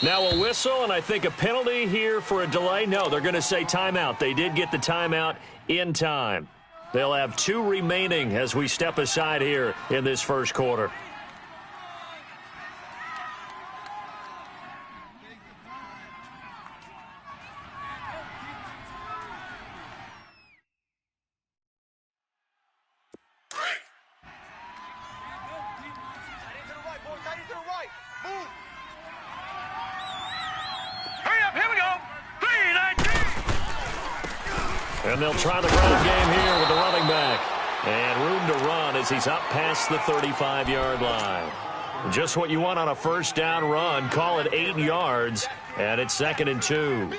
Now a whistle, and I think a penalty here for a delay. No, they're going to say timeout. They did get the timeout in time. They'll have 2 remaining as we step aside here in this first quarter. And they'll try the ground game here with the running back. And room to run as he's up past the 35-yard line. Just what you want on a first down run. Call it 8 yards, and it's 2nd and 2.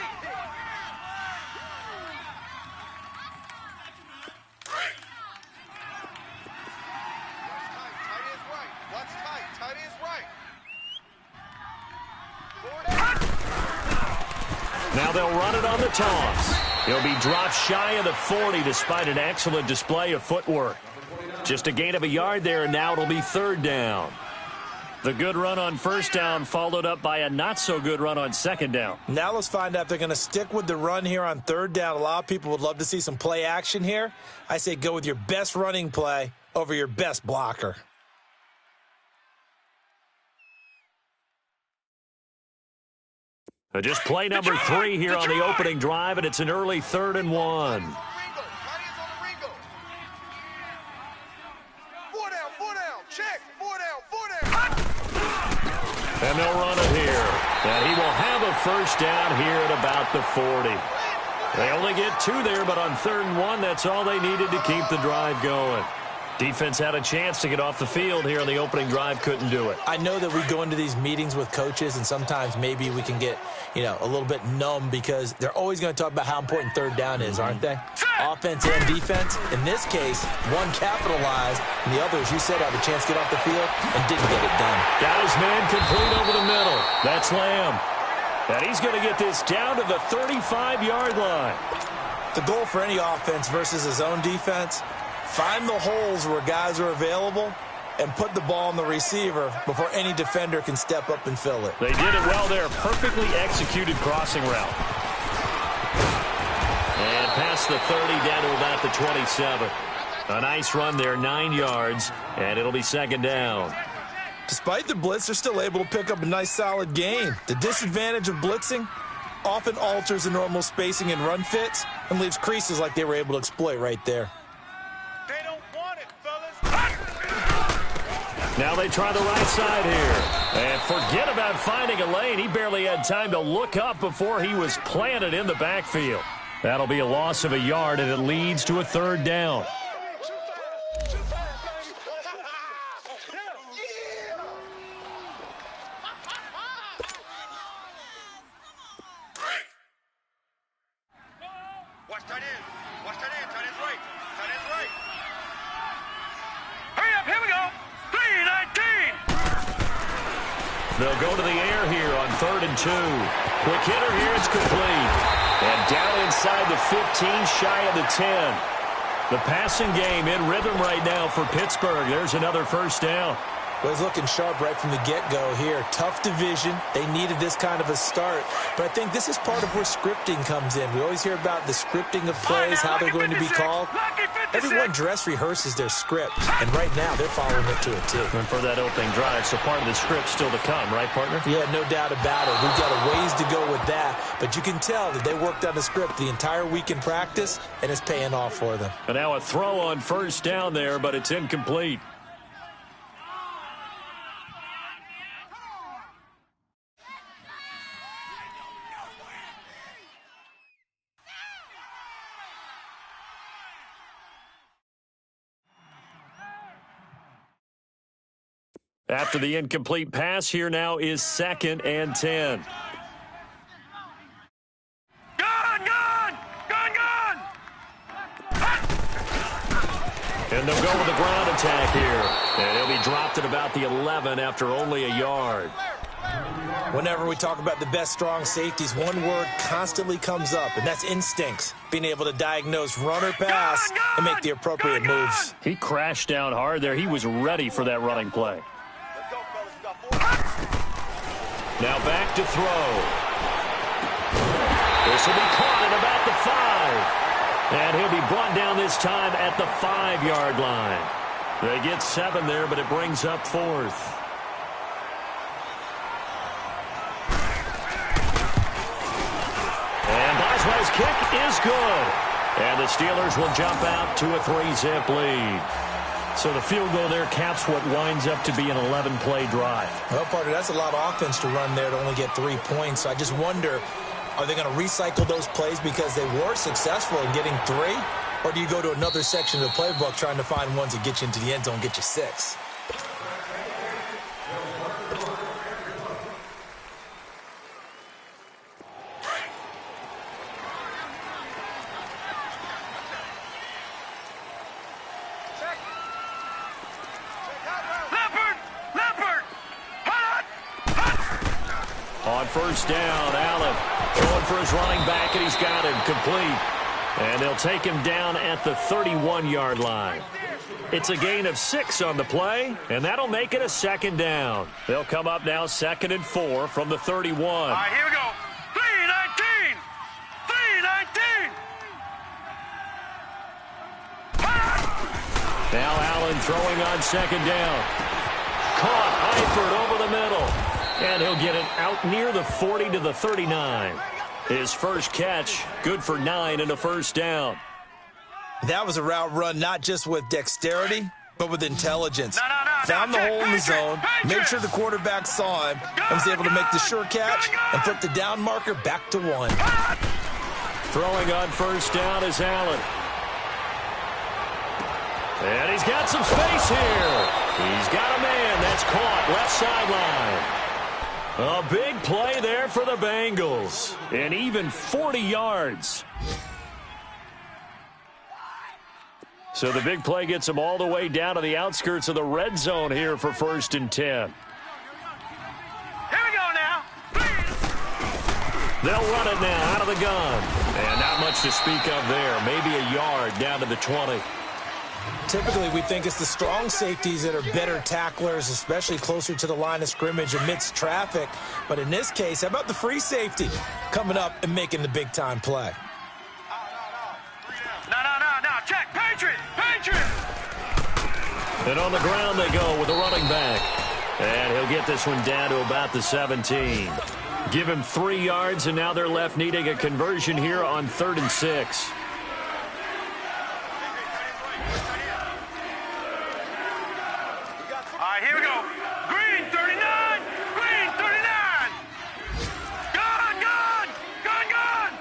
Now they'll run it on the toss. He'll be dropped shy of the 40 despite an excellent display of footwork. Just a gain of a yard there, and now it'll be 3rd down. The good run on first down followed up by a not-so-good run on 2nd down. Now let's find out if they're going to stick with the run here on 3rd down. A lot of people would love to see some play action here. I say go with your best running play over your best blocker. Just play number 3 here on the opening drive, and it's an early 3rd and 1. And they'll run it here. And he will have a first down here at about the 40. They only get 2 there, but on 3rd and 1, that's all they needed to keep the drive going. Defense had a chance to get off the field here on the opening drive, couldn't do it. I know that we go into these meetings with coaches, and sometimes maybe we can get, a little bit numb because they're always going to talk about how important 3rd down is, aren't they? Offense and defense. In this case, one capitalized, and the other, as you said, have a chance to get off the field and didn't get it done. Got his man complete over the middle. That's Lamb. And he's going to get this down to the 35-yard line. The goal for any offense versus his own defense, find the holes where guys are available and put the ball on the receiver before any defender can step up and fill it. They did it well there. Perfectly executed crossing route. And past the 30 down to about the 27. A nice run there, 9 yards, and it'll be 2nd down. Despite the blitz, they're still able to pick up a nice solid gain. The disadvantage of blitzing often alters the normal spacing and run fits and leaves creases like they were able to exploit right there. Now they try the right side here. And forget about finding a lane. He barely had time to look up before he was planted in the backfield. That'll be a loss of a yard, and it leads to a 3rd down. They'll go to the air here on 3rd and 2. Quick hitter here, it's complete. And down inside the 15, shy of the 10. The passing game in rhythm right now for Pittsburgh. There's another first down. Well, he's looking sharp right from the get-go here. Tough division. They needed this kind of a start. But I think this is part of where scripting comes in. We always hear about the scripting of plays, how they're going to be called. Everyone dress rehearses their script, and right now they're following it to a T. And for that opening drive, so part of the script still to come, right, partner? Yeah, no doubt about it. We've got a ways to go with that, but you can tell that they worked on the script the entire week in practice, and it's paying off for them. And now a throw on first down there, but it's incomplete. After the incomplete pass, here now is 2nd and 10. And they'll go with the ground attack here. And he'll be dropped at about the 11 after only a yard. Whenever we talk about the best strong safeties, one word constantly comes up, and that's instincts. Being able to diagnose run or pass and make the appropriate moves. He crashed down hard there. He was ready for that running play. Now back to throw. This will be caught at about the 5. And he'll be brought down this time at the 5-yard line. They get 7 there, but it brings up 4th. And Boswell's kick is good. And the Steelers will jump out to a 3-zip lead. So the field goal there caps what winds up to be an 11-play drive. Well, partner, that's a lot of offense to run there to only get 3 points. So I just wonder, are they going to recycle those plays because they were successful in getting 3? Or do you go to another section of the playbook trying to find ones that get you into the end zone, get you 6? On first down, Allen going for his running back, and he's got him complete. And they'll take him down at the 31-yard line. It's a gain of 6 on the play, and that'll make it a 2nd down. They'll come up now 2nd and 4 from the 31. All right, here we go. 3-19. 3-19. Now Allen throwing on 2nd down. Caught Eifert over the middle. And he'll get it out near the 40 to the 39. His first catch, good for 9 and a 1st down. That was a route run not just with dexterity, but with intelligence. Found the hole in the zone, made sure the quarterback saw him, and was able to make the sure catch and flip the down marker back to 1. Throwing on first down is Allen. And he's got some space here. He's got a man that's caught left sideline. A big play there for the Bengals. And even 40 yards. So the big play gets them all the way down to the outskirts of the red zone here for 1st and 10. Here we go now. They'll run it now out of the gun. And not much to speak of there. Maybe a yard down to the 20. Typically, we think it's the strong safeties that are better tacklers, especially closer to the line of scrimmage amidst traffic. But in this case, how about the free safety coming up and making the big-time play? No. Check. Patriot. And on the ground they go with the running back. And he'll get this one down to about the 17. Give him 3 yards, and now they're left needing a conversion here on 3rd and 6. All right, here we go. Green 39. Green 39. Gun.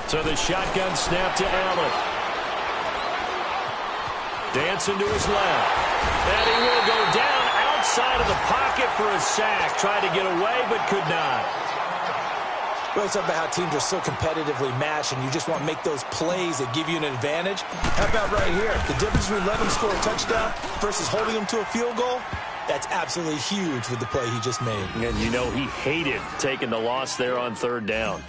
So the shotgun snap to Allen. Dancing to his left. And he will go down outside of the pocket for a sack. Tried to get away, but could not. We always talk about how teams are so competitively matched, and you just want to make those plays that give you an advantage. How about right here? The difference between letting them score a touchdown versus holding them to a field goal, that's absolutely huge with the play he just made. And you know he hated taking the loss there on 3rd down.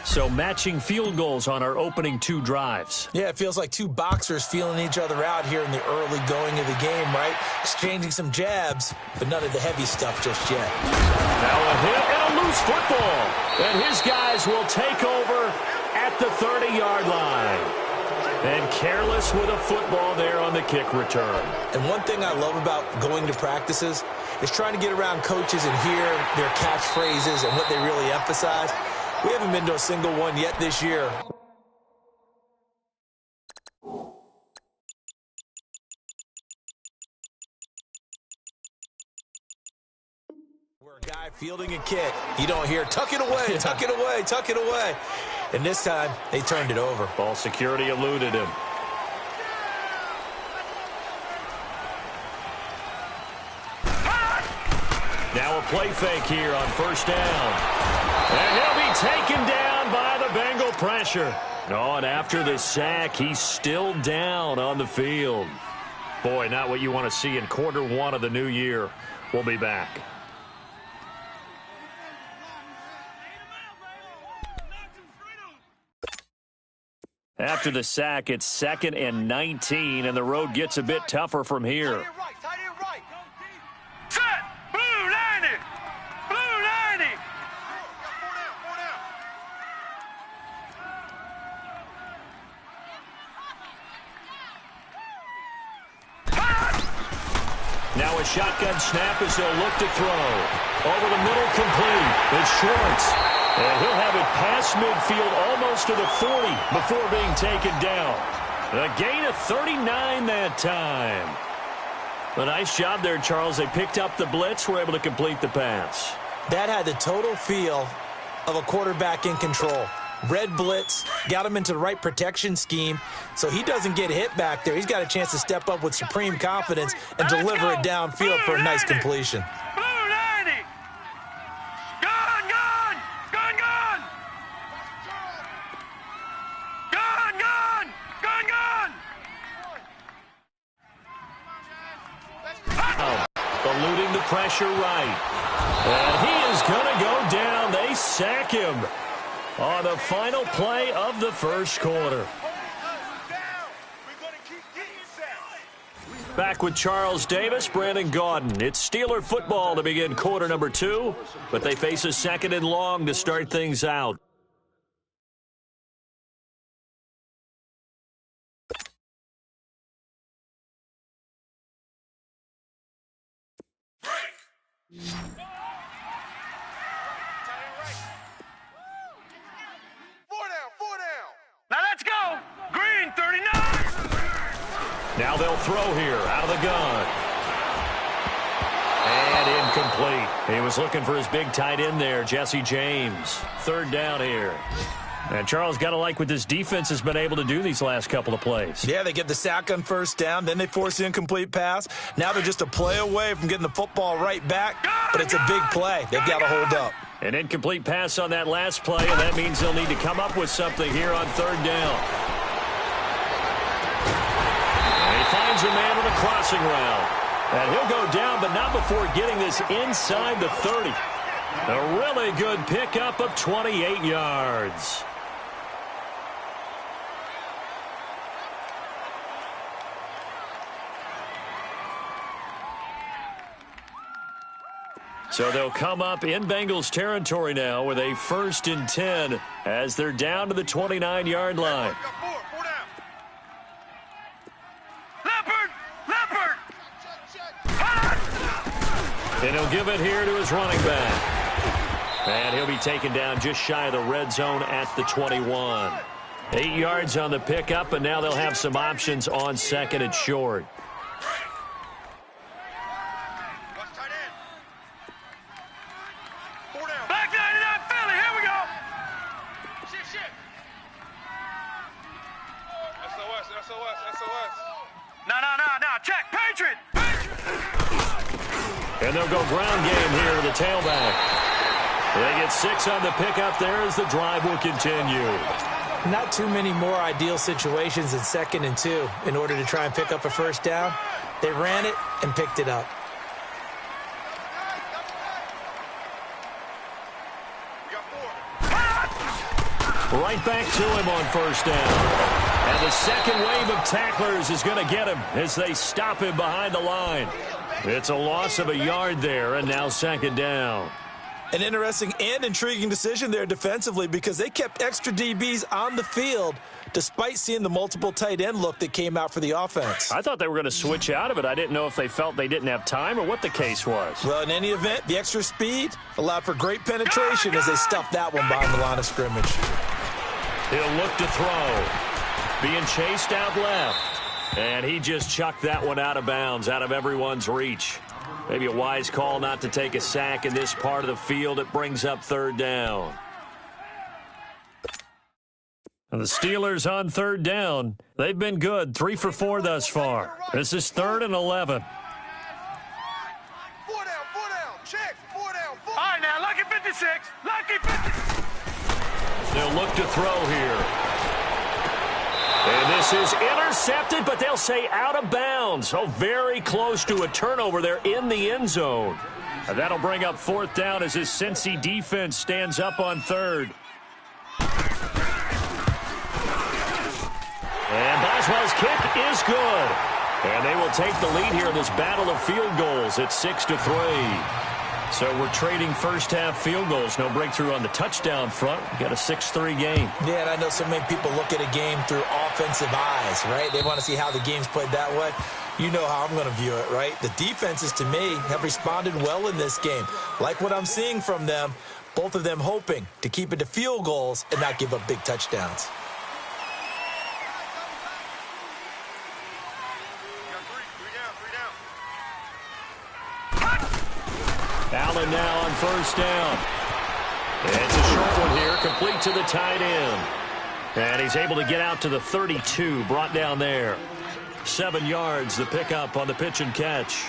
So matching field goals on our opening 2 drives. Yeah, it feels like 2 boxers feeling each other out here in the early going of the game, right? Exchanging some jabs, but none of the heavy stuff just yet. Now a hit and a loose football. And his guys will take over at the 30-yard line. And careless with a football there on the kick return. And one thing I love about going to practices is trying to get around coaches and hear their catchphrases and what they really emphasize. We haven't been to a single one yet this year. We're a guy fielding a kick. You don't hear, tuck it away, tuck it away, tuck it away. And this time, they turned it over. Ball security eluded him. Now a play fake here on first down. And he'll be taken down by the Bengal pressure. Oh, and after the sack, he's still down on the field. Boy, not what you want to see in quarter 1 of the new year. We'll be back. After the sack, it's 2nd and 19, and the road gets a bit tougher from here. Set. Blue, line it. Now a shotgun snap as they'll look to throw. Over the middle, complete. It's Schwartz. And he'll have it past midfield almost to the 40 before being taken down. A gain of 39 that time. A nice job there, Charles. They picked up the blitz, were able to complete the pass. That had the total feel of a quarterback in control. Red blitz, got him into the right protection scheme, so he doesn't get hit back there. He's got a chance to step up with supreme confidence and deliver it downfield for a nice completion. Blue 90. Gone, gone. Gone, gone. Gone, gone. Gone, gone. Eluding the pressure right. And he is going to go down. They sack him on the final play of the first quarter. Back with Charles Davis, Brandon Gaudin. It's Steeler football to begin quarter number 2, but they face a 2nd and long to start things out. Now let's go. Green 39. Now they'll throw here out of the gun. And incomplete. He was looking for his big tight end there, Jesse James. 3rd down here. And Charles, got to like what this defense has been able to do these last couple of plays. Yeah, they get the sack on 1st down, then they force the incomplete pass. Now they're just a play away from getting the football right back, but it's a big play. They've got to hold up. An incomplete pass on that last play, and that means they'll need to come up with something here on 3rd down. And he finds a man with a crossing route. And he'll go down, but not before getting this inside the 30. A really good pickup of 28 yards. So they'll come up in Bengals territory now with a 1st and 10 as they're down to the 29-yard line. Leopard! Leopard! And he'll give it here to his running back. And he'll be taken down just shy of the red zone at the 21. 8 yards on the pickup, and now they'll have some options on 2nd and short. Check, Patriot! And they'll go ground game here to the tailback. They get 6 on the pickup there as the drive will continue. Not too many more ideal situations than 2nd and 2 in order to try and pick up a 1st down. They ran it and picked it up. Right back to him on 1st down. And the second wave of tacklers is going to get him as they stop him behind the line. It's a loss of a yard there, and now 2nd down. An interesting and intriguing decision there defensively because they kept extra DBs on the field despite seeing the multiple tight end look that came out for the offense. I thought they were going to switch out of it. I didn't know if they felt they didn't have time or what the case was. Well, in any event, the extra speed allowed for great penetration as they stuffed that one behind the line of scrimmage. He'll look to throw. Being chased out left. And he just chucked that one out of bounds, out of everyone's reach. Maybe a wise call not to take a sack in this part of the field. It brings up 3rd down. And the Steelers on 3rd down. They've been good, 3 for 4 thus far. This is 3rd and 11. 4 down, check, 4 down, 4. All right, now, lucky 56, lucky 56. They'll look to throw here. And this is intercepted, but they'll say out of bounds. Oh, very close to a turnover there in the end zone. And that'll bring up 4th down as this Cincy defense stands up on 3rd. And Boswell's kick is good. And they will take the lead here in this battle of field goals at 6-3. So we're trading 1st half field goals. No breakthrough on the touchdown front. We got a 6-3 game. Yeah, and I know so many people look at a game through offensive eyes, right? They want to see how the game's played that way. You know how I'm going to view it, right? The defenses, to me, have responded well in this game. Like what I'm seeing from them, both of them hoping to keep it to field goals and not give up big touchdowns. Allen now on first down. It's a short one here, complete to the tight end. And he's able to get out to the 32, brought down there. 7 yards, the pickup on the pitch and catch.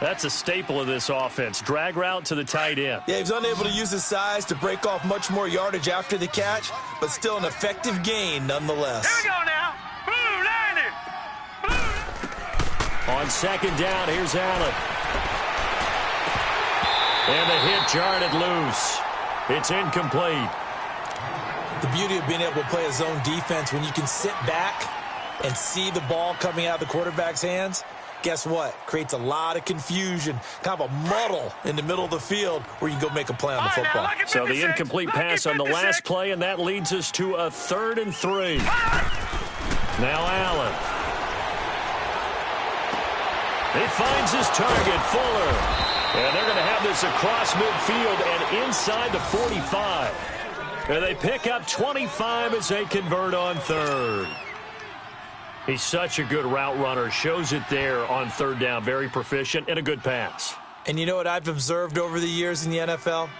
That's a staple of this offense. Drag route to the tight end. Yeah, he was unable to use his size to break off much more yardage after the catch, but still an effective gain nonetheless. Here we go now. Blue landing. Blue. On second down, here's Allen. And the hit jarred it loose. It's incomplete. The beauty of being able to play a zone defense when you can sit back and see the ball coming out of the quarterback's hands, guess what? Creates a lot of confusion, kind of a muddle in the middle of the field where you can go make a play on the football. So the incomplete pass on the last play, and that leads us to a 3rd and 3. Now Allen. He finds his target, Fuller. And they're going to have this across midfield and inside the 45. And they pick up 25 as they convert on 3rd. He's such a good route runner. Shows it there on 3rd down. Very proficient and a good pass. And you know what I've observed over the years in the NFL?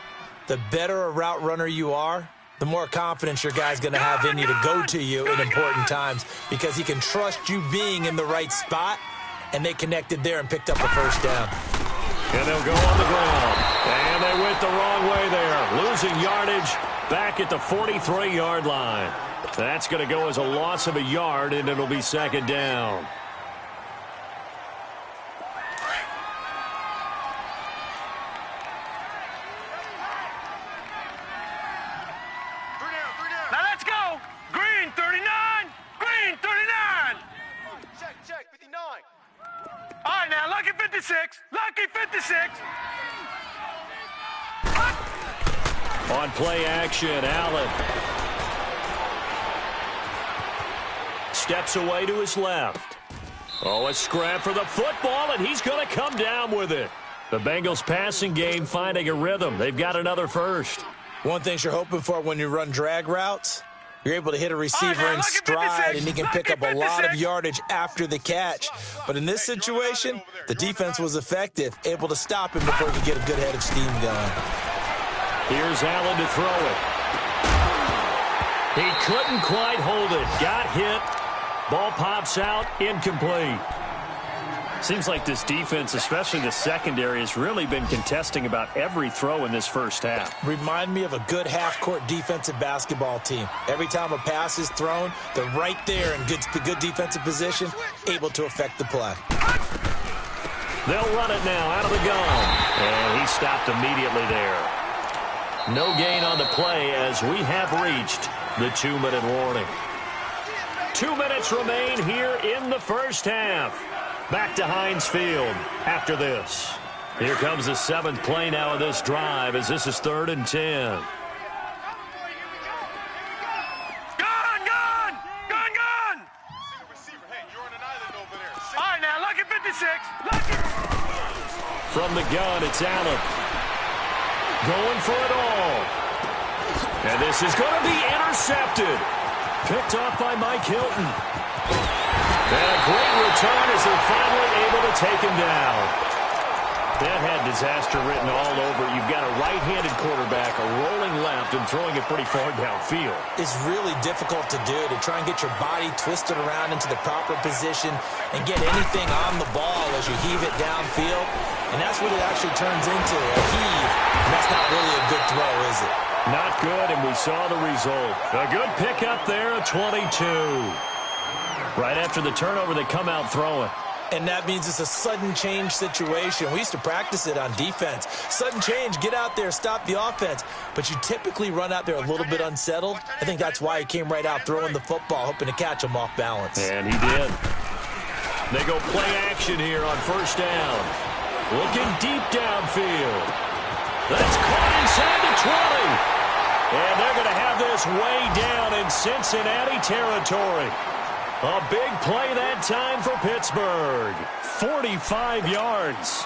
The better a route runner you are, the more confidence your guy's going to have in you to go to you in important times because he can trust you being in the right spot, and they connected there and picked up the first down. And they'll go on the ground. And they went the wrong way there. Losing yardage back at the 43-yard line. That's going to go as a loss of a yard, and it'll be 2nd down. Now let's go. Green 39. Green 39. Check 59. All right, now lucky 56. Lucky 56. On play action, Allen steps away to his left. Oh, a scrap for the football, and he's going to come down with it. The Bengals passing game finding a rhythm. They've got another first. One thing you're hoping for when you run drag routes, you're able to hit a receiver in stride, and he can pick up a lot of yardage after the catch. But in this situation, the defense was effective, able to stop him before he could get a good head of steam going. Here's Allen to throw it. He couldn't quite hold it. Got hit. Ball pops out. Incomplete. Seems like this defense, especially the secondary, has really been contesting about every throw in this first half. Remind me of a good half-court defensive basketball team. Every time a pass is thrown, they're right there in good defensive position, able to affect the play. They'll run it now out of the gun. And he stopped immediately there. No gain on the play as we have reached the 2-minute warning. 2 minutes remain here in the first half. Back to Heinz Field after this. Here comes the 7th play now of this drive as this is 3rd and 10. Gun! Receiver, hey, you're on an island over there. All right, now, lucky 56. Lucky. From the gun, it's Allen. Going for it all. And this is going to be intercepted. Picked off by Mike Hilton. And a great return as they're finally able to take him down. That had disaster written all over. You've got a right-handed quarterback, a rolling left, and throwing it pretty far downfield. It's really difficult to do, to try and get your body twisted around into the proper position and get anything on the ball as you heave it downfield. And that's what it actually turns into, a heave. And that's not really a good throw, is it? Not good, and we saw the result. A good pickup there, a 22. Right after the turnover, they come out throwing. And that means it's a sudden change situation. We used to practice it on defense. Sudden change, get out there, stop the offense. But you typically run out there a little bit unsettled. I think that's why he came right out throwing the football, hoping to catch him off balance. And he did. They go play action here on first down. Looking deep downfield. That's caught inside the 20. And they're going to have this way down in Cincinnati territory. A big play that time for Pittsburgh. 45 yards.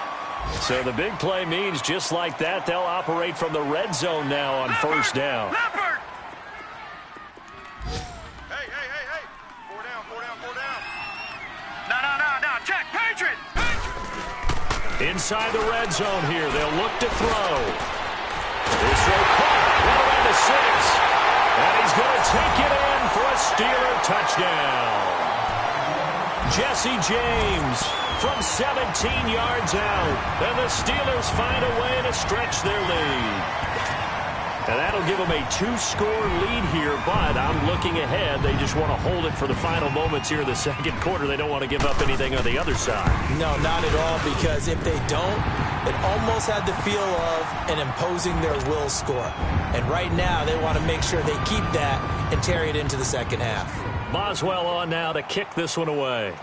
So the big play means just like that, they'll operate from the red zone now on first down. Leopard! Hey. 4 down. No. Check. Patriot! Inside the red zone here, they'll look to throw. This throw caught right around the 6. And he's going to take it in for a Steeler touchdown. Jesse James from 17 yards out. And the Steelers find a way to stretch their lead. And that'll give them a 2-score lead here, but I'm looking ahead. They just want to hold it for the final moments here in the second quarter. They don't want to give up anything on the other side. No, not at all, because if they don't, it almost had the feel of an imposing their will score. And right now, they want to make sure they keep that and carry it into the second half. Boswell on now to kick this one away.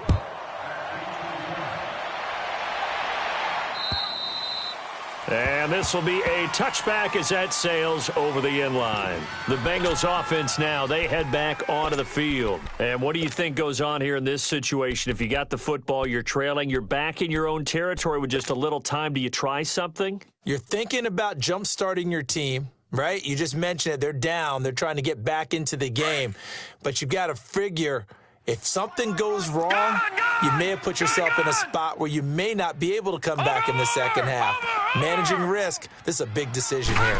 And this will be a touchback as that sails over the end line. The Bengals offense now, they head back onto the field. And what do you think goes on here in this situation? If you got the football, you're trailing, you're back in your own territory with just a little time. Do you try something? You're thinking about jump-starting your team, right? You just mentioned it. They're down. They're trying to get back into the game. But you've got to figure, if something goes wrong, you may have put yourself in a spot where you may not be able to come back in the second half. Managing risk, this is a big decision here.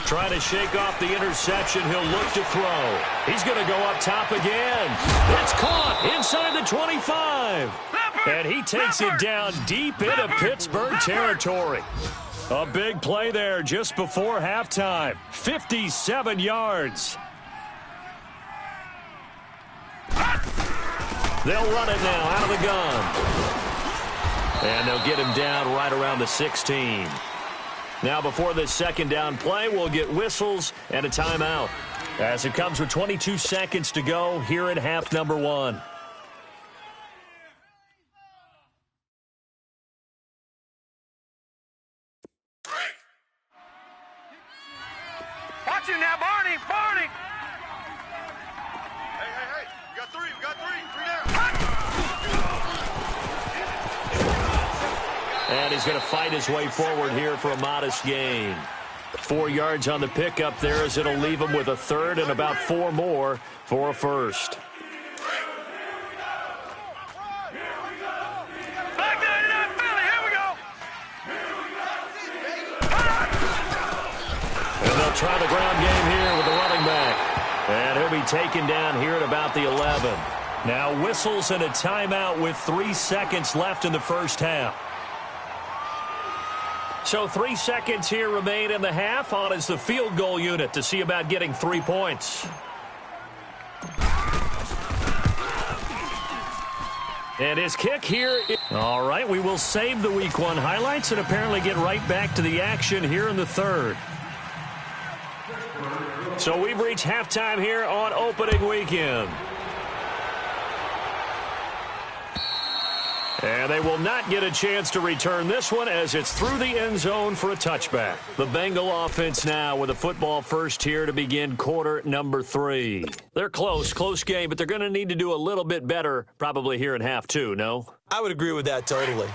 Trying to shake off the interception. He'll look to throw. He's going to go up top again. It's caught inside the 25. And he takes it down deep into Pittsburgh territory. A big play there just before halftime. 57 yards. They'll run it now out of the gun. And they'll get him down right around the 16. Now before this second down play, we'll get whistles and a timeout. As it comes with 22 seconds to go here in half number 1. Watch him now, Barney! Hey. We got three. 3 down. And he's going to fight his way forward here for a modest gain. 4 yards on the pickup there as it'll leave him with a third and about 4 more for a first. Back 99, Philly, here we go! And they'll try the ground game here with the running back. And he'll be taken down here at about the 11. Now whistles and a timeout with 3 seconds left in the first half. So 3 seconds here remain in the half. On is the field goal unit to see about getting 3 points. And his kick here. All right, we will save the Week 1 highlights and apparently get right back to the action here in the third. So we've reached halftime here on opening weekend. And they will not get a chance to return this one as it's through the end zone for a touchback. The Bengal offense now with a football first here to begin quarter number 3. They're close game, but they're going to need to do a little bit better probably here in half 2, no? I would agree with that totally.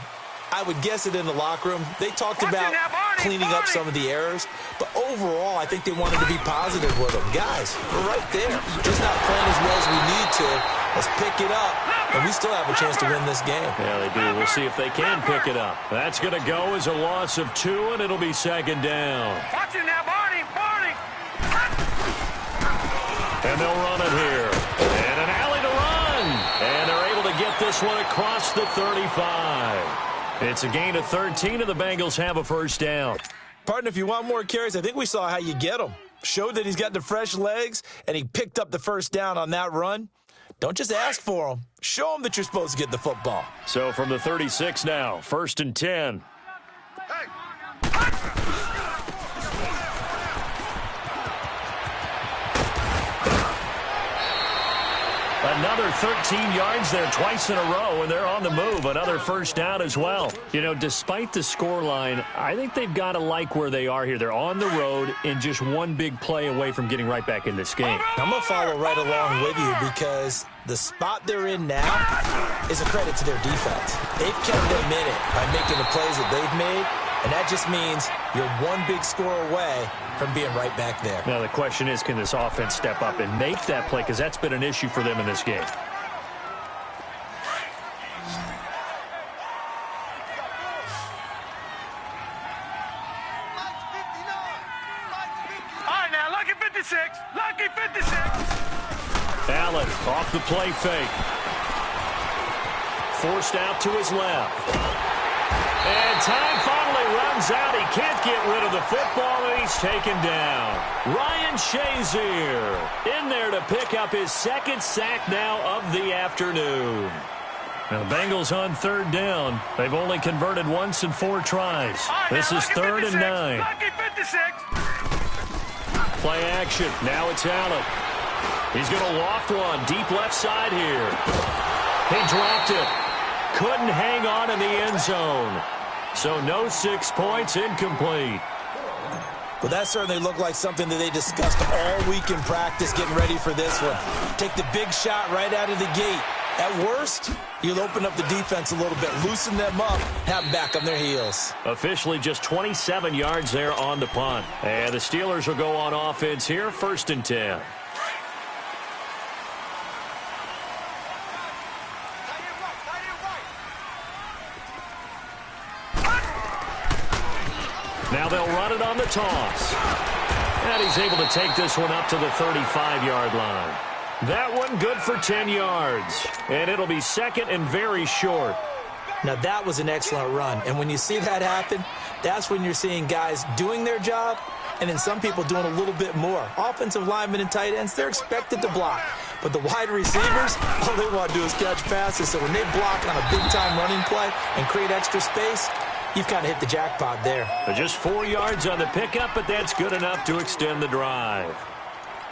I would guess it in the locker room. They talked about cleaning up some of the errors, but overall, I think they wanted to be positive with them. Guys, we're right there. Just not playing as well as we need to. Let's pick it up, and we still have a chance to win this game. Yeah, they do. We'll see if they can pick it up. That's going to go as a loss of 2, and it'll be second down. Watch it now, Barney! And they'll run it here. And an alley to run. And they're able to get this one across the 35. It's a gain of 13, and the Bengals have a first down. Partner, if you want more carries, I think we saw how you get them. Showed that he's got the fresh legs, and he picked up the first down on that run. Don't just ask for them. Show them that you're supposed to get the football. So from the 36 now, 1st and 10. Hey! Another 13 yards there twice in a row, and they're on the move. Another first down as well. You know, despite the scoreline, I think they've got to like where they are here. They're on the road and just one big play away from getting right back in this game. I'm going to follow right along with you because the spot they're in now is a credit to their defense. They've kept them in it by making the plays that they've made, and that just means you're one big score away from being right back there. Now, the question is, can this offense step up and make that play? Because that's been an issue for them in this game. All right, now, lucky 56. Lucky 56. Allen off the play fake. Forced out to his left. And time finally runs out. He can't get rid of the football, and he's taken down. Ryan Shazier in there to pick up his second sack now of the afternoon. Now the Bengals on third down. They've only converted once in 4 tries. Right, this now, is 3rd and 9. Lucky 56. Play action. Now it's Allen. He's going to loft one deep left side here. He dropped it. Couldn't hang on in the end zone. So no 6 points, incomplete. Well, that certainly looked like something that they discussed all week in practice getting ready for this one. Take the big shot right out of the gate. At worst, you'll open up the defense a little bit, loosen them up, have them back on their heels. Officially just 27 yards there on the punt. And the Steelers will go on offense here, 1st and 10. Now they'll run it on the toss. And he's able to take this one up to the 35-yard line. That one good for 10 yards. And it'll be 2nd and very short. Now, that was an excellent run. And when you see that happen, that's when you're seeing guys doing their job and then some people doing a little bit more. Offensive linemen and tight ends, they're expected to block. But the wide receivers, all they want to do is catch passes. So when they block on a big-time running play and create extra space, you've kind of hit the jackpot there. Just 4 yards on the pickup, but that's good enough to extend the drive.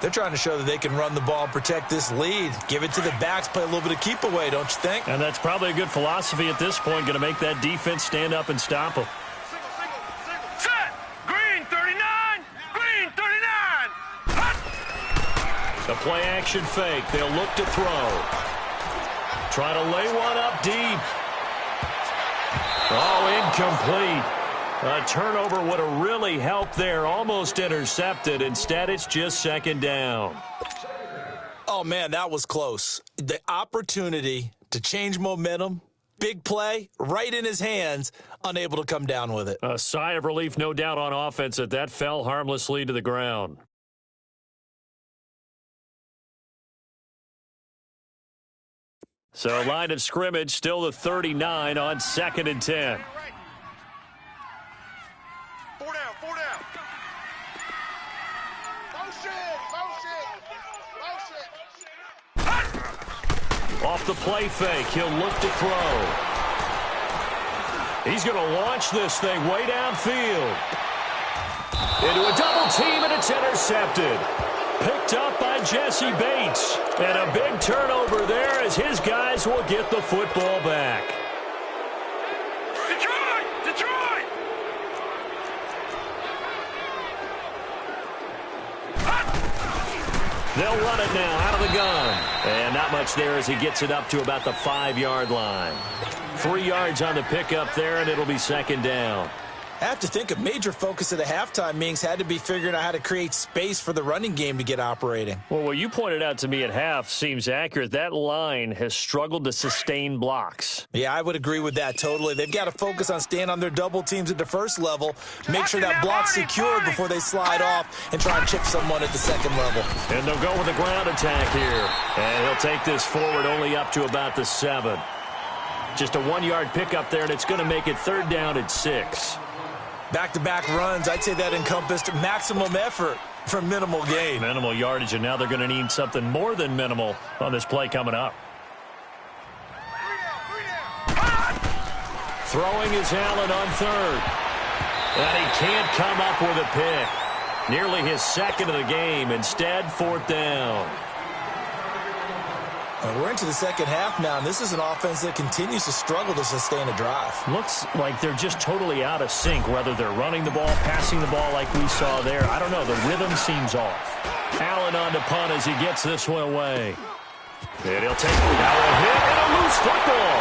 They're trying to show that they can run the ball and protect this lead. Give it to the backs, play a little bit of keep away, don't you think? And that's probably a good philosophy at this point, going to make that defense stand up and stop them. Set. Green 39. Green 39. Hut. A play action fake. They'll look to throw. Try to lay one up deep. Oh, incomplete. A turnover would have really helped there. Almost intercepted. Instead, it's just 2nd down. Oh, man, that was close. The opportunity to change momentum, big play, right in his hands, unable to come down with it. A sigh of relief, no doubt, on offense that that fell harmlessly to the ground. So line of scrimmage, still the 39 on 2nd and 10. 4 down. 4 down. Motion. Off the play fake, he'll look to throw. He's going to launch this thing way downfield. Into a double team, and it's intercepted. Picked up by Jesse Bates. And a big turnover there as his guys will get the football back. Detroit! Detroit! They'll run it now out of the gun. And not much there as he gets it up to about the 5-yard line. 3 yards on the pickup there, and it'll be 2nd down. I have to think a major focus of the halftime meetings had to be figuring out how to create space for the running game to get operating. Well, what you pointed out to me at half seems accurate. That line has struggled to sustain blocks. Yeah, I would agree with that totally. They've got to focus on staying on their double teams at the first level, make sure that block's secured before they slide off and try and chip someone at the second level. And they'll go with a ground attack here. And he'll take this forward only up to about the 7. Just a 1-yard pickup there, and it's going to make it 3rd down at 6. Back-to-back runs, I'd say that encompassed maximum effort for minimal gain. Minimal yardage, and now they're going to need something more than minimal on this play coming up. Throwing is Allen on 3rd. And he can't come up with a pick. Nearly his 2nd of the game. Instead, 4th down. And we're into the second half now, and this is an offense that continues to struggle to sustain a drive. Looks like they're just totally out of sync, whether they're running the ball, passing the ball like we saw there. I don't know. The rhythm seems off. Allen on to punt as he gets this one away. And he'll take it. Now a hit and a loose football.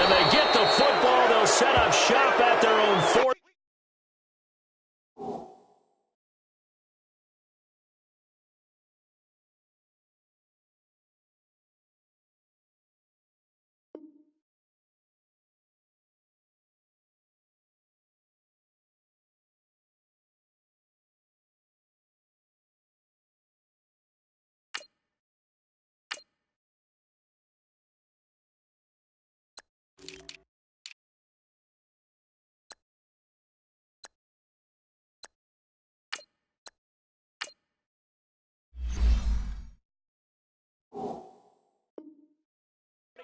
And they get the football. They'll set up shop at their own 40.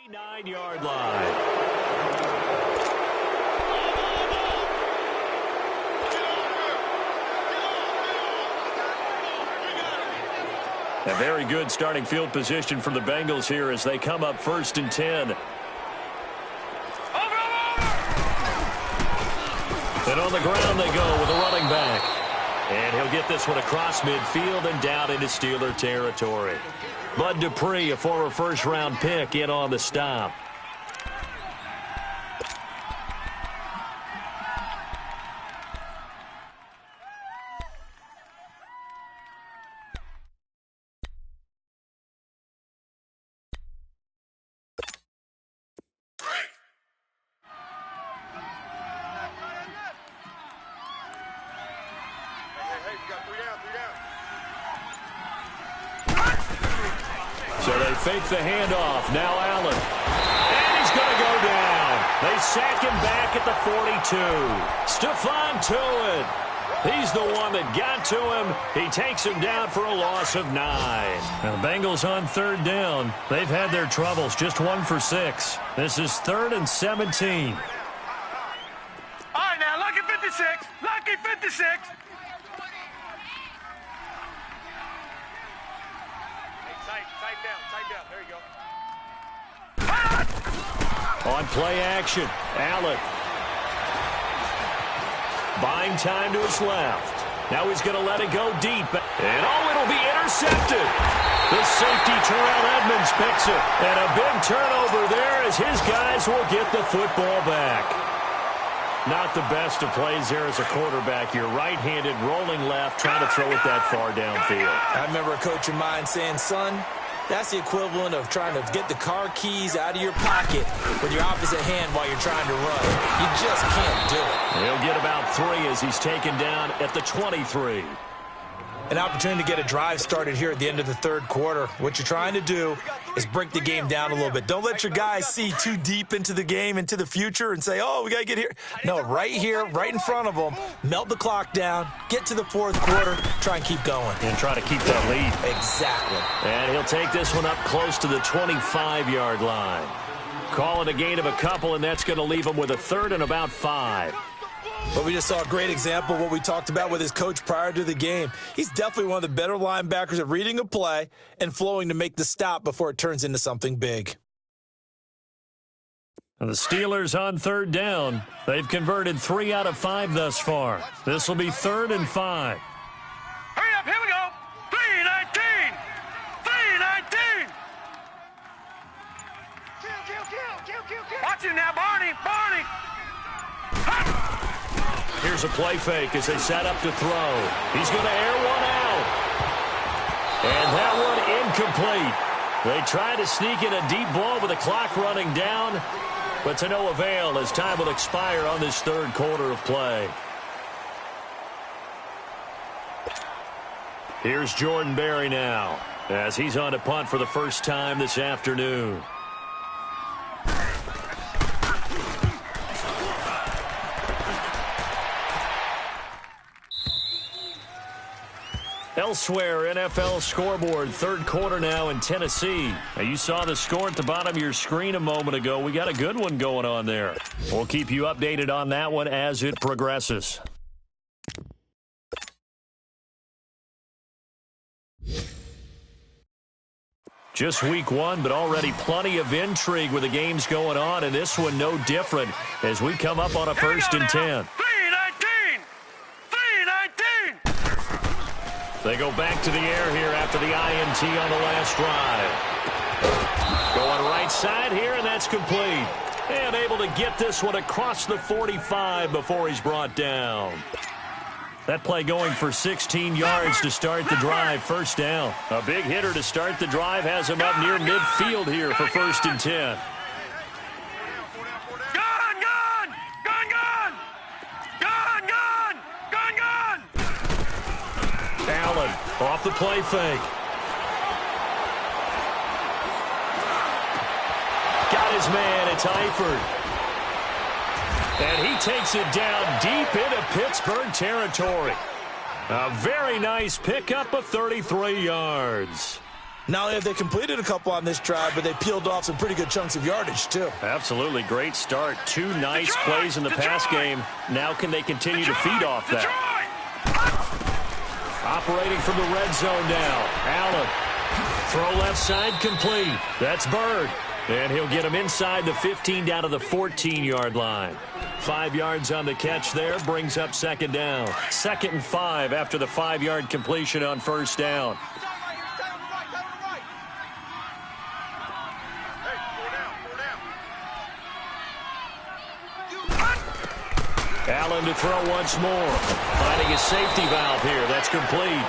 Nine-yard line. A very good starting field position for the Bengals here as they come up 1st and 10. And on the ground they go with a running back. And he'll get this one across midfield and down into Steeler territory. Bud Dupree, a former first-round pick, in on the stop. So they fake the handoff. Now Allen. And he's going to go down. They sack him back at the 42. Stephon Tuitt. He's the one that got to him. He takes him down for a loss of 9. Now the Bengals on 3rd down. They've had their troubles. Just 1 for 6. This is 3rd and 17. All right, now, lucky 56. Lucky 56. Tight down. There you go. On play action, Allen. Buying time to his left. Now he's going to let it go deep. And, it'll be intercepted. The safety, Terrell Edmonds, picks it. And a big turnover there as his guys will get the football back. Not the best of plays there as a quarterback. You're right-handed, rolling left, trying to throw it that far downfield. I remember a coach of mine saying, son, that's the equivalent of trying to get the car keys out of your pocket with your opposite hand while you're trying to run. You just can't do it. He'll get about 3 as he's taken down at the 23. An opportunity to get a drive started here at the end of the 3rd quarter. What you're trying to do is break the game down a little bit. Don't let your guys see too deep into the game, into the future, and say, oh, we got to get here. No, right here, right in front of them, melt the clock down, get to the 4th quarter, try and keep going. And try to keep that lead. Exactly. And he'll take this one up close to the 25-yard line. Call it a gain of a couple, and that's going to leave him with a 3rd and about 5. But we just saw a great example of what we talked about with his coach prior to the game. He's definitely one of the better linebackers at reading a play and flowing to make the stop before it turns into something big. And the Steelers on 3rd down. They've converted 3 out of 5 thus far. This will be 3rd and 5. Hurry up, here we go. 3:19. 3:19. Kill. Watch it now, Barney. Here's a play fake as they set up to throw. He's going to air one out. And that one incomplete. They try to sneak in a deep ball with the clock running down, but to no avail as time will expire on this 3rd quarter of play. Here's Jordan Berry now as he's on to punt for the first time this afternoon. Elsewhere, NFL scoreboard, 3rd quarter now in Tennessee. Now, you saw the score at the bottom of your screen a moment ago. We got a good one going on there. We'll keep you updated on that one as it progresses. Just week one, but already plenty of intrigue with the games going on, and this one no different as we come up on a 1st and 10. 319! 319! They go back to the air here after the INT on the last drive. Going right side here, and that's complete. And able to get this one across the 45 before he's brought down. That play going for 16 yards to start the drive, 1st down. A big hitter to start the drive has him up near midfield here for 1st and 10. Gun, gun! Gun, gun! Gun, gun! Gun, gun! Allen off the play fake. Got his man, it's Eifert. And he takes it down deep into Pittsburgh territory. A very nice pickup of 33 yards. Not only have they completed a couple on this drive, but they peeled off some pretty good chunks of yardage, too. Absolutely great start. 2 nice plays in the pass game. Now can they continue to feed off that? Operating from the red zone now. Allen. Throw left side complete. That's Bird. And he'll get him inside the 15 down to the 14-yard line. 5 yards on the catch there, brings up 2nd down. 2nd and 5 after the 5-yard completion on 1st down. Allen to throw once more. Finding his safety valve here. That's complete.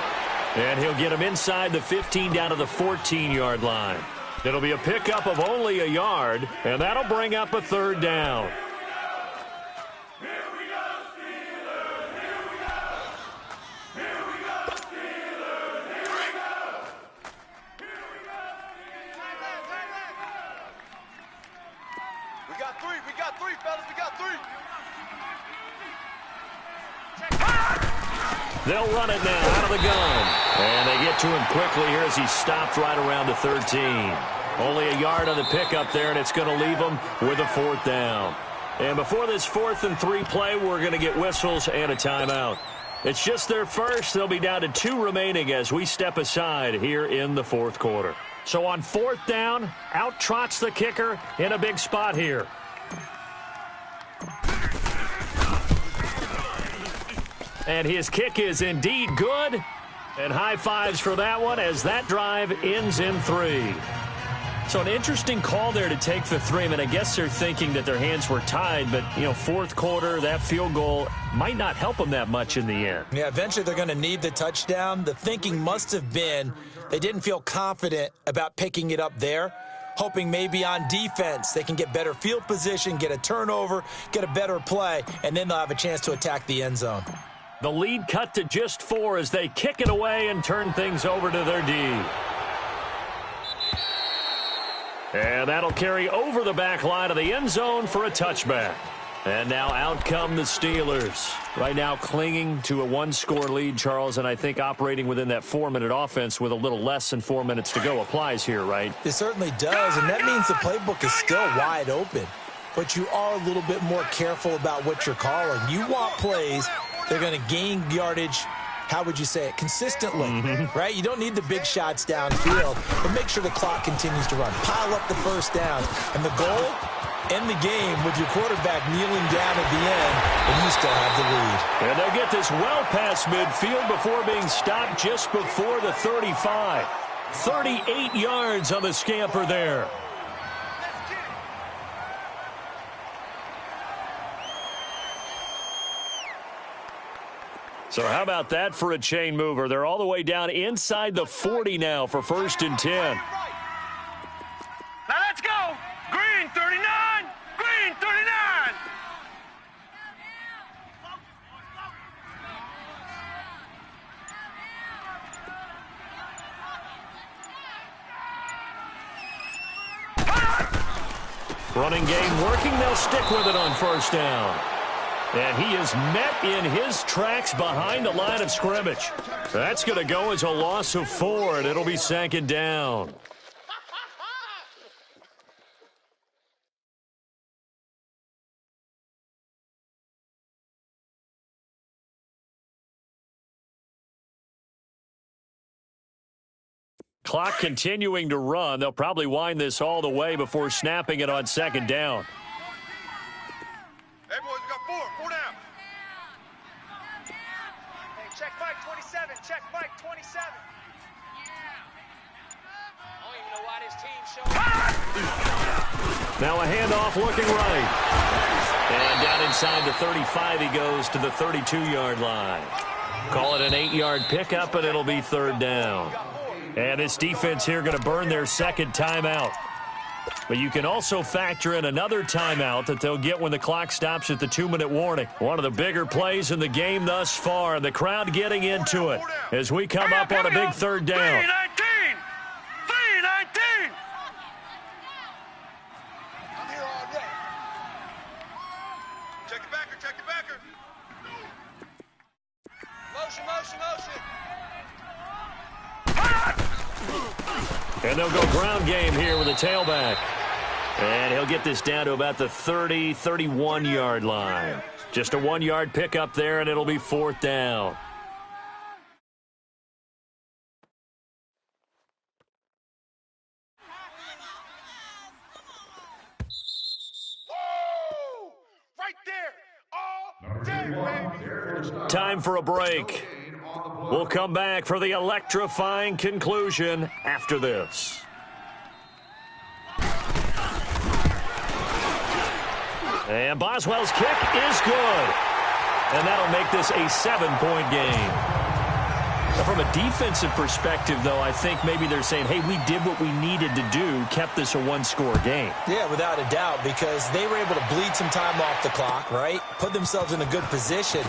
And he'll get him inside the 15 down to the 14-yard line. It'll be a pickup of only a yard, and that'll bring up a 3rd down. We got three, fellas, we got 3. They'll run it now out of the gun. And they get to him quickly here as he stopped right around the 13. Only a yard on the pickup there, and it's going to leave him with a 4th down. And before this 4th and 3 play, we're going to get whistles and a timeout. It's just their first. They'll be down to 2 remaining as we step aside here in the 4th quarter. So on 4th down, out trots the kicker in a big spot here. And his kick is indeed good. And high fives for that one as that drive ends in 3. So an interesting call there to take the 3. I mean, I guess they're thinking that their hands were tied, but, 4th quarter, that field goal might not help them that much in the end. Yeah, eventually they're going to need the touchdown. The thinking must have been they didn't feel confident about picking it up there, hoping maybe on defense they can get better field position, get a turnover, get a better play, and then they'll have a chance to attack the end zone. The lead cut to just 4 as they kick it away and turn things over to their D. And that'll carry over the back line of the end zone for a touchback. And now out come the Steelers. Right now clinging to a 1-score lead, Charles, and I think operating within that 4-minute offense with a little less than 4 minutes to go applies here, right? It certainly does, and that means the playbook is still wide open. But you are a little bit more careful about what you're calling. You want plays they're going to gain yardage, how would you say it, consistently, right? You don't need the big shots downfield, but make sure the clock continues to run. Pile up the 1st down, and the goal, end the game with your quarterback kneeling down at the end, and you still have the lead. And they'll get this well past midfield before being stopped just before the 35. 38 yards on the scamper there. So how about that for a chain mover? They're all the way down inside the 40 now for 1st and 10. Now let's go. Green 39. Green 39. Running game working. They'll stick with it on 1st down. And he is met in his tracks behind the line of scrimmage. That's going to go as a loss of 4, and it'll be 2nd down. Clock continuing to run. They'll probably wind this all the way before snapping it on second down. Hey, boys, we got four down. Hey, check Mike 27, check Mike 27. I don't even know why this team showed up. Now a handoff looking right. And down inside the 35, he goes to the 32-yard line. Call it an 8-yard pickup, and it'll be third down. And this defense here going to burn their second timeout. But you can also factor in another timeout that they'll get when the clock stops at the 2-minute warning. One of the bigger plays in the game thus far, and the crowd getting into it as we come up on a big third down. 319! 319! I'm here all day. Check your backer, check your backer. Motion, motion, motion. And they'll go ground game here with a tailback. And he'll get this down to about the 30, 31-yard line. Just a 1-yard pickup there, and it'll be fourth down. Woo! Right there. All day, baby. Time for a break. We'll come back for the electrifying conclusion after this. And Boswell's kick is good. And that'll make this a 7-point game. Now, from a defensive perspective, though, I think maybe they're saying, hey, we did what we needed to do, kept this a one-score game. Yeah, without a doubt, because they were able to bleed some time off the clock, right? Put themselves in a good position,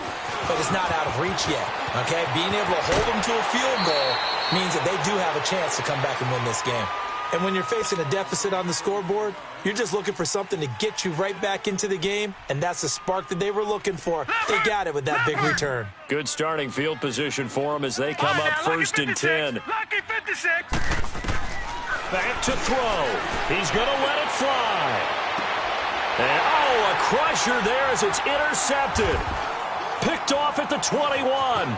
but it's not out of reach yet, okay? Being able to hold them to a field goal means that they do have a chance to come back and win this game. And when you're facing a deficit on the scoreboard, you're just looking for something to get you right back into the game, and that's the spark that they were looking for. They got it with that big return. Good starting field position for them as they come up first and 10. Lucky 56. Back to throw. He's going to let it fly. And, oh, a crusher there as it's intercepted. Picked off at the 21.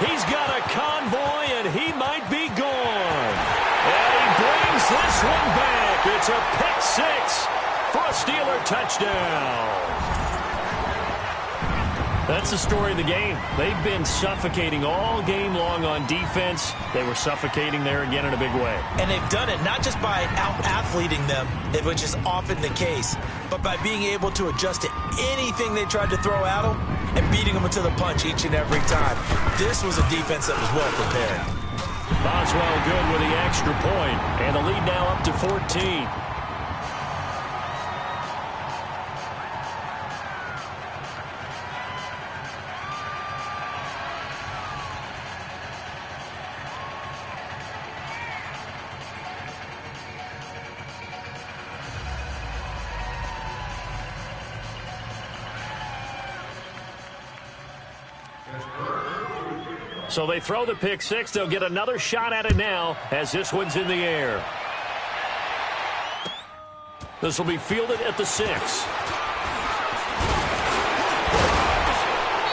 He's got a convoy, and he might be gone. And he brings this one back. It's a pick six for a Steeler touchdown. That's the story of the game. They've been suffocating all game long on defense. They were suffocating there again in a big way. And they've done it not just by out-athleting them, which is often the case, but by being able to adjust to anything they tried to throw at them and beating them to the punch each and every time. This was a defense that was well prepared. Boswell good with the extra point, and the lead now up to 14. So they throw the pick six. They'll get another shot at it now as this one's in the air. This will be fielded at the 6.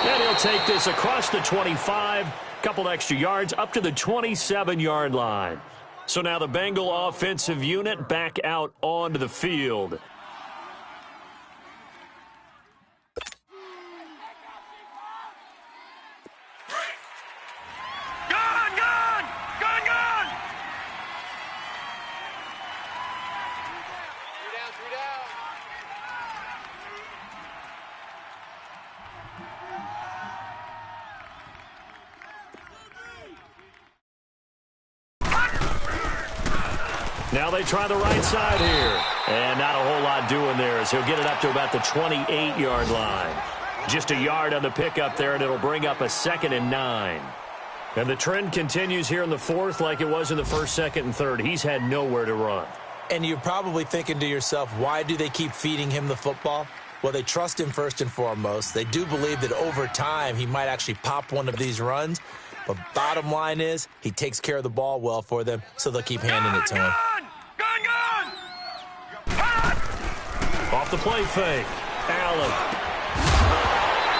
And he'll take this across the 25, couple extra yards up to the 27-yard line. So now the Bengal offensive unit back out onto the field. Now they try the right side here. And not a whole lot doing there as he'll get it up to about the 28-yard line. Just a yard on the pickup there, and it'll bring up a 2nd and 9. And the trend continues here in the fourth like it was in the first, second, and third. He's had nowhere to run. And you're probably thinking to yourself, why do they keep feeding him the football? Well, they trust him first and foremost. They do believe that over time he might actually pop one of these runs. But bottom line is he takes care of the ball well for them, so they'll keep handing it to him. Off the play fake. Allen.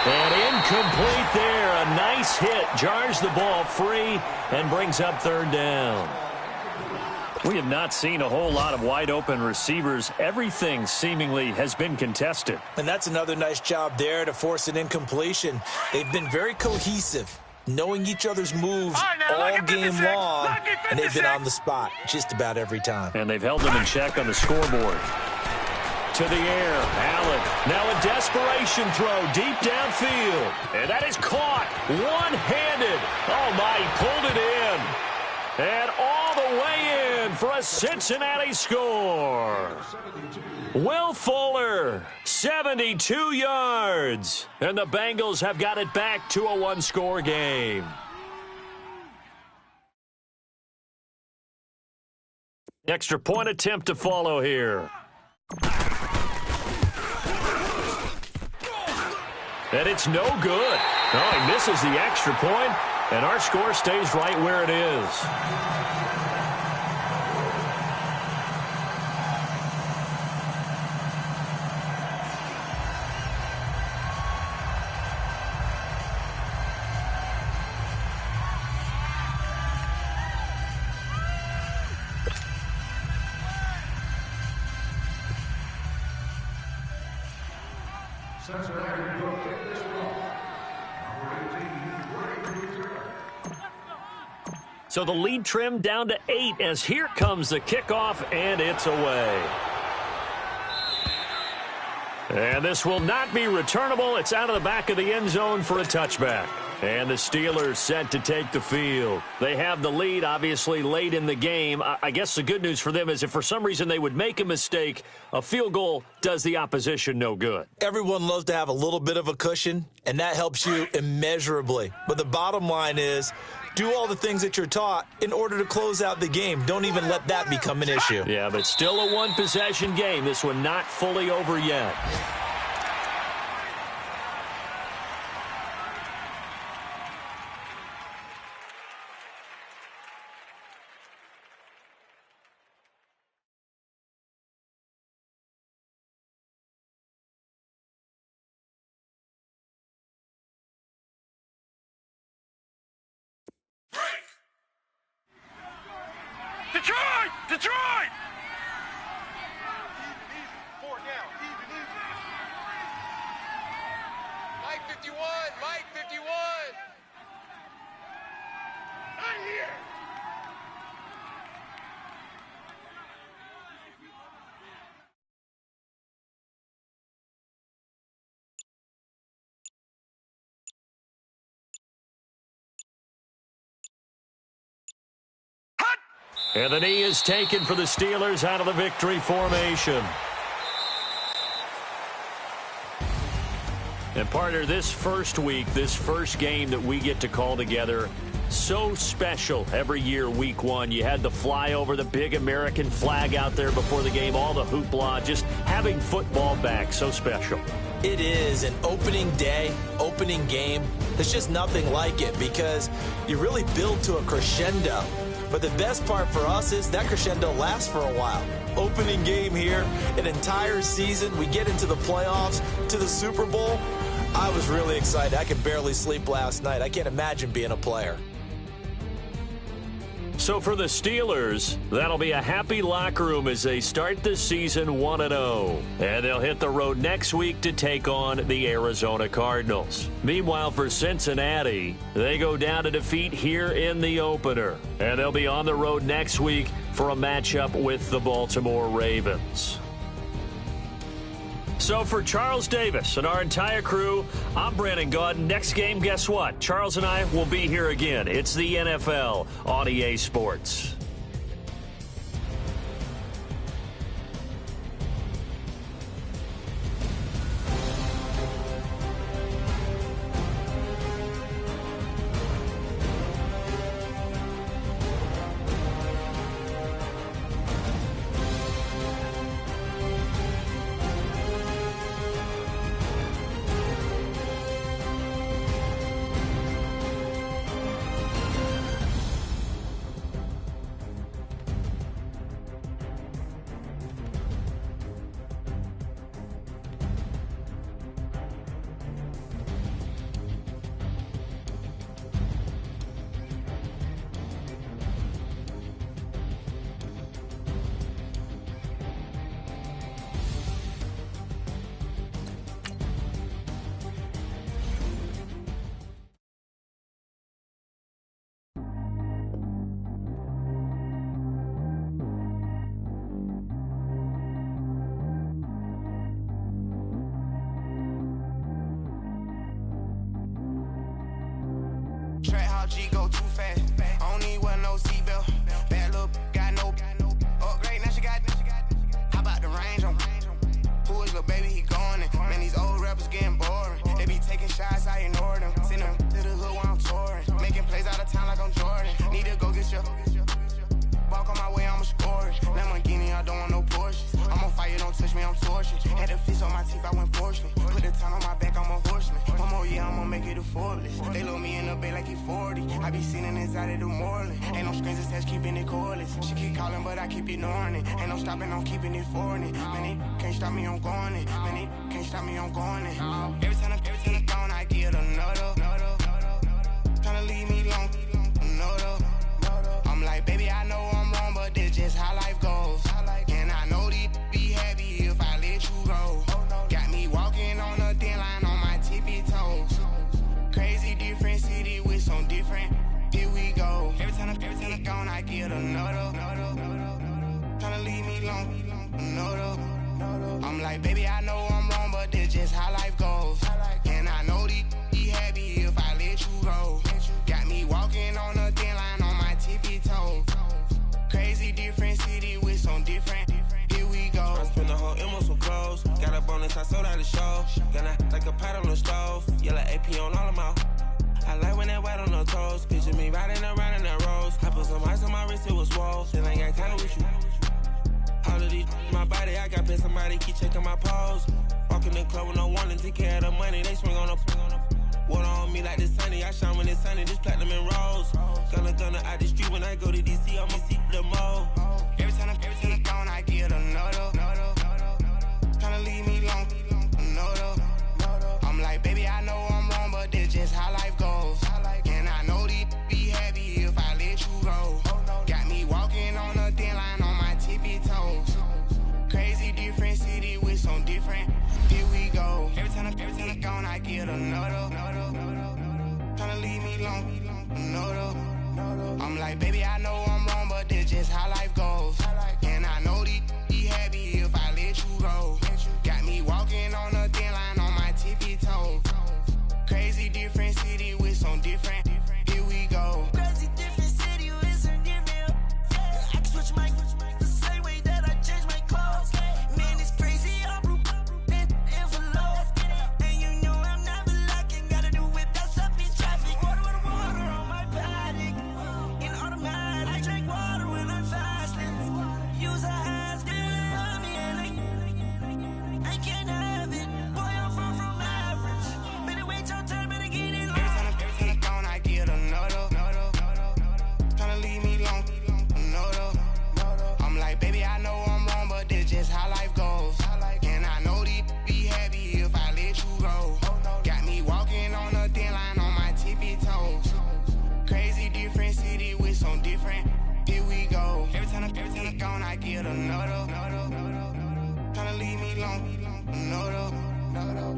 And incomplete there. A nice hit. Jars the ball free and brings up third down. We have not seen a whole lot of wide-open receivers. Everything seemingly has been contested. And that's another nice job there to force an incompletion. They've been very cohesive, knowing each other's moves all game long, and they've been on the spot just about every time. And they've held them in check on the scoreboard. To the air, Allen. Now a desperation throw deep downfield. And that is caught one-handed. Oh, my, he pulled it in. And all the way in for a Cincinnati score. Will Fuller, 72 yards. And the Bengals have got it back to a one-score game. Extra point attempt to follow here. And it's no good. Oh, he misses the extra point, and our score stays right where it is. So the lead trimmed down to 8 as here comes the kickoff, and it's away. And this will not be returnable. It's out of the back of the end zone for a touchback. And the Steelers set to take the field. They have the lead, obviously, late in the game. I guess the good news for them is if for some reason they would make a mistake, a field goal does the opposition no good. Everyone loves to have a little bit of a cushion, and that helps you immeasurably. But the bottom line is, do all the things that you're taught in order to close out the game. Don't even let that become an issue. Yeah, but still a one-possession game. This one not fully over yet. Detroit! Detroit! Four down. Even. Mike 51. Mike 51. Right here. And the knee is taken for the Steelers out of the victory formation. And partner, this first week, this first game that we get to call together, so special every year, week one. You had the flyover, the big American flag out there before the game, all the hoopla, just having football back, so special. It is an opening day, opening game. There's just nothing like it because you really build to a crescendo. But the best part for us is that crescendo lasts for a while. Opening game here, an entire season. We get into the playoffs, to the Super Bowl. I was really excited. I could barely sleep last night. I can't imagine being a player. So for the Steelers, that'll be a happy locker room as they start the season 1-0. And they'll hit the road next week to take on the Arizona Cardinals. Meanwhile, for Cincinnati, they go down to defeat here in the opener. And they'll be on the road next week for a matchup with the Baltimore Ravens. So for Charles Davis and our entire crew, I'm Brandon Gaudin. Next game, guess what? Charles and I will be here again. It's the NFL on EA Sports. get you. Walk on my way, I'ma score it. Lamborghini, I don't want no Porsches. I'm on fire, don't touch me, I'm tortured. Had a fist on my teeth, I went fortunate. Put the time on my back, I'm a horseman. One more year, I'ma make it a Forbes. They load me in the bay like he 40. I be sitting inside of the Moreland. Ain't no strings attached, keeping it cordless. She keep calling, but I keep ignoring it. Ain't no stopping, I'm keeping it for it. Man, they can't stop me, I'm going it. Man, they can't stop me, I'm going it. Every time I'm gone, I get another. Tryna leave me alone, another. I'm like, baby, I know I'm wrong, but that's just how life goes. And I know these be happy if I let you go. Got me walking on a thin line on my tippy toes. Crazy different city with some different. Here we go. Every time I'm gone, I get another. Tryna leave me alone, another. I'm like, baby, I know I'm wrong, but that's just how life goes. And I know these be happy if I let you go. Got me walking on a thin line on my tippy toes. Crazy different city with some different. Here we go. I spent the whole M on some clothes. Got up on this, I sold out the show. Gonna like a pot on the stove. Yellow AP on all of my. I like when that white on the toes. Picture me riding around in that rose. I put some ice on my wrist, it was swole. Still ain't got time with you. All of these my body, I got paid somebody keep checking my pose. Walking the club with no warning, take care of the money. They swing on the. Water on me like the sunny, I shine when it's sunny, this platinum and rose. Gonna out the street when I go to DC, I'ma see the mall. Every time I'm gone, I get another. Tryna leave me alone, another. I'm like, baby, I know I'm wrong, but that's just how life goes. And I know these be happy if I let you go. Got me walking on a thin line on my tippy toes. Crazy different city with some different. Here we go. Every time I'm gone, I get another. Tryna leave me alone, another. I'm like, baby, I know I'm wrong, but that's just how life goes. And I know these be happy if I let you go. Got me walking on a thin line on my tippy toes. Crazy different city with some different. Here we go. Crazy different city with some different. I can switch my the same way that I change my clothes. Man, it's crazy. I'm envelope. And you know I'm never lacking. Gotta do it, that's up in traffic. Water on my paddock. In automatic. I drink water when I'm fasting. Use a ass, girl, me and I can't have it. Boy, I'm far from average. Better wait your turn, better get in line. Every time I'm gone, I get another. Tryna leave me alone, another. I'm like, baby, I know I'm wrong, but that's just how life goes. And I know these be happy if I let you go. Got me walking on a thin line on my tippy toes. Crazy different city with some different. Here we go. Every time I'm gone, I get another. Tryna leave me alone, another.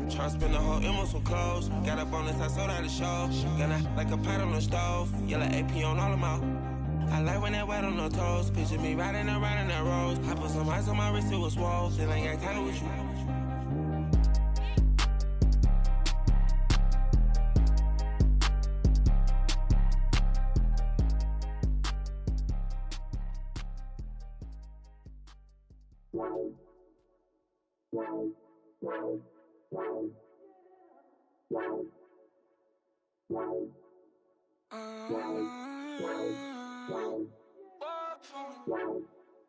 Tryna spend the whole M on some clothes. Got up on this, I sold out the show. Gonna like a pot on the stove. Yellow AP on all of my. I like when that white on the toes. Picture me riding around in that rose. I put some ice on my wrist, it was swole. Still ain't got time with you.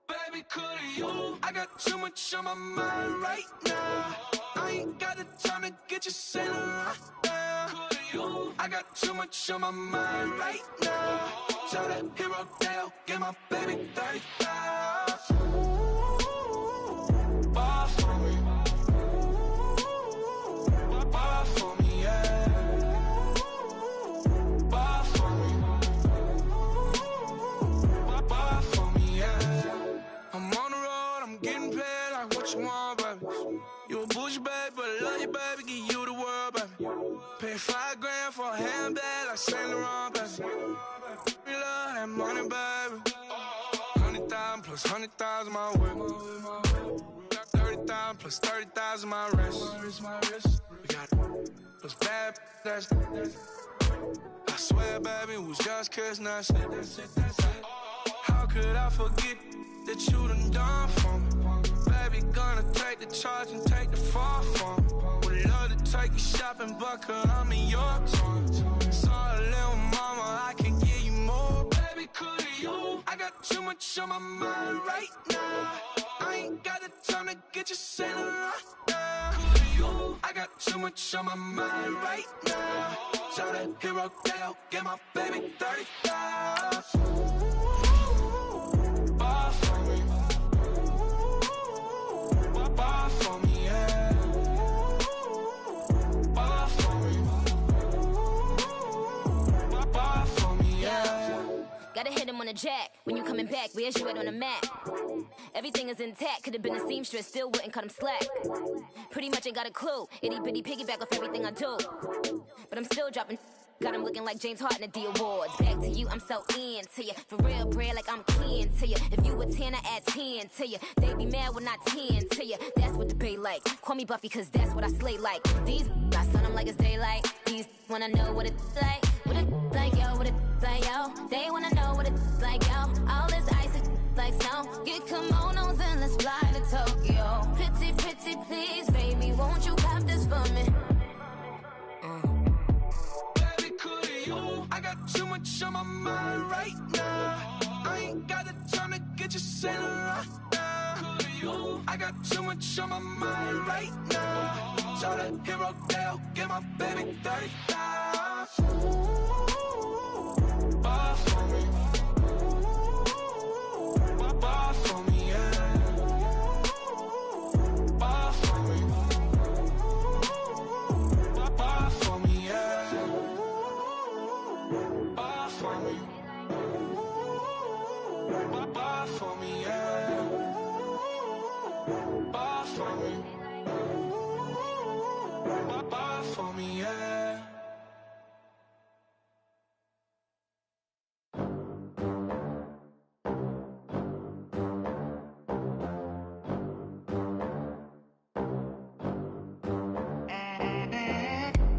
Baby, could you? I got too much on my mind right now. I ain't got the time to get you sitting right now. Could you? I got too much on my mind right now. Tell that hero Dale, get my baby 30,000. Bar for me. Bar for me, yeah. Bar for me. Bar for me, yeah. I'm on the road, I'm getting paid like what you want, baby. You a bougie, baby, but I love you, baby. Give you the world, baby. Pay $5 grand for a handbag like Saint Laurent, baby. We love that money, baby. 100,000 plus 100,000 my way. Got 30,000 plus 30,000 my wrist. We got those bad, that's. I swear, baby, it was just kiss, now shit. How could I forget that you done for me? Baby, gonna take the charge and take the fall from me. Would love to take you shopping, but I'm in your town. Saw a little mama, I can give you more. Baby, could much on my mind right now. I ain't got the time to get you sailing right now. I got too much on my mind right now. Tell the hero down, get my baby 30,000. Bar for me. Bar for me, yeah. Bar for me. Bar for me, yeah. Gotta hit him on the jack. When you coming back, where's you at on the map? Everything is intact. Could've been a seamstress, still wouldn't cut him slack. Pretty much ain't got a clue. Itty bitty piggyback off everything I do. But I'm still dropping. Got him looking like James Harden at the awards. Back to you, I'm so into you. For real, bread, like I'm kin to you. If you a 10, I add 10 to you. They be mad when I 10 to you. That's what the bay like. Call me Buffy, cause that's what I slay like. These, I sun them like it's daylight. These wanna know what it's like. What it like, yo, what it like, yo. They wanna know what it's like, yo. All this ice is like snow. Get kimonos and let's fly to Tokyo. Pretty, pretty, please, baby, won't you have this for me? I got too much on my mind right now. I ain't got the time to get you sailing right now. I got too much on my mind right now. Tell the hero down, get my baby 30,000. Bar for me. Bar for me, yeah. Bar for me. Bar for me, yeah. Bar for me. Bar for me, yeah. Bar for me. Bar for me, yeah.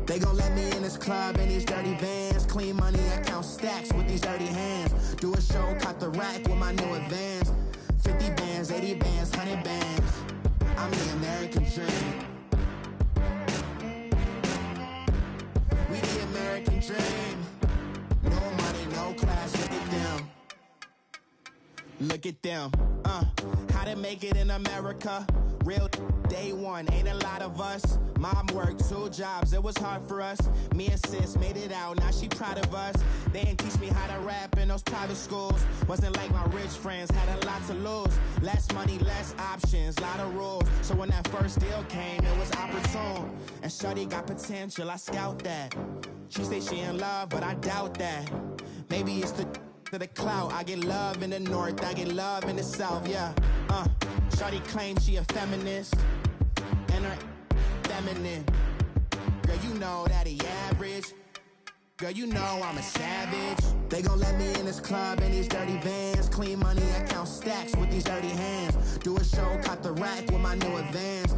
They gon' let me in this club in these dirty vans. Clean money, I count stacks with these dirty hands. Do a show, caught the rack with my new advance. 50 bands, 80 bands, 100 bands. I'm the American dream. We the American dream. No money, no class, look at them. Look at them, how to make it in America. Real day one, ain't a lot of us. Mom worked 2 jobs, it was hard for us. Me and sis made it out, now she proud of us. They didn't teach me how to rap in those private schools. Wasn't like my rich friends, had a lot to lose. Less money, less options, lot of rules. So when that first deal came, it was opportune. And shorty got potential, I scout that. She say she in love, but I doubt that. Maybe it's to the clout. I get love in the north, I get love in the south, yeah. Shorty claims she a feminist, and her feminine. Girl, you know that he average. Girl, you know I'm a savage. They gon' let me in this club in these dirty vans. Clean money, I count stacks with these dirty hands. Do a show, caught the rack with my new advance.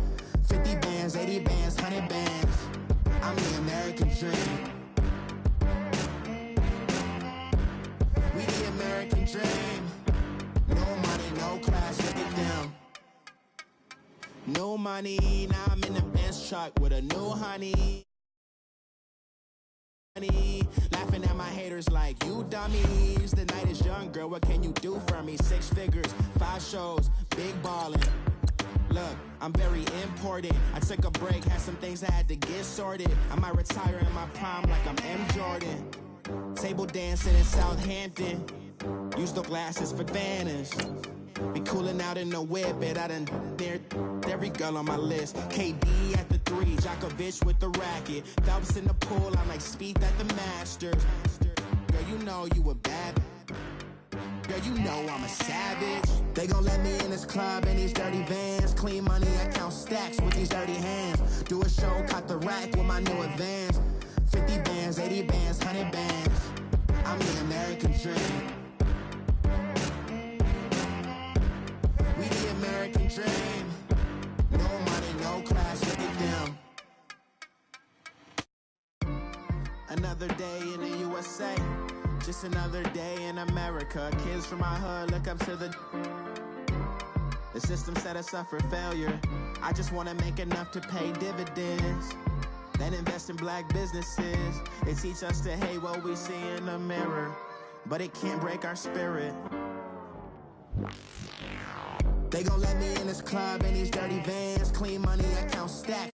50 bands, 80 bands, 100 bands. I'm the American dream. We the American dream. No money, no class, look at them. No money, now I'm in the Benz truck with a new honey. Laughing at my haters like, you dummies. The night is young, girl, what can you do for me? 6 figures, 5 shows, big ballin'. Look, I'm very important. I took a break, had some things I had to get sorted. I might retire in my prime like I'm M. Jordan. Table dancing in Southampton. Use the glasses for banners. Be cooling out in the whip, and I done dared every girl on my list. KD at the 3, Djokovic with the racket. Phelps in the pool, I'm like Speed at the Masters. Girl, you know you a bad. Girl, you know I'm a savage. They gon' let me in this club in these dirty vans. Clean money, I count stacks with these dirty hands. Do a show, caught the rack with my new advance. 50 bands, 80 bands, 100 bands. I'm the American dream. We the American dream. No money, no class, look at them. Another day in the USA. Just another day in America. Kids from my hood look up to the system set us up for failure. I just want to make enough to pay dividends. Then invest in black businesses. They teach us to hate what we see in the mirror, but it can't break our spirit. They gon' let me in this club in these dirty vans. Clean money, I count stacks.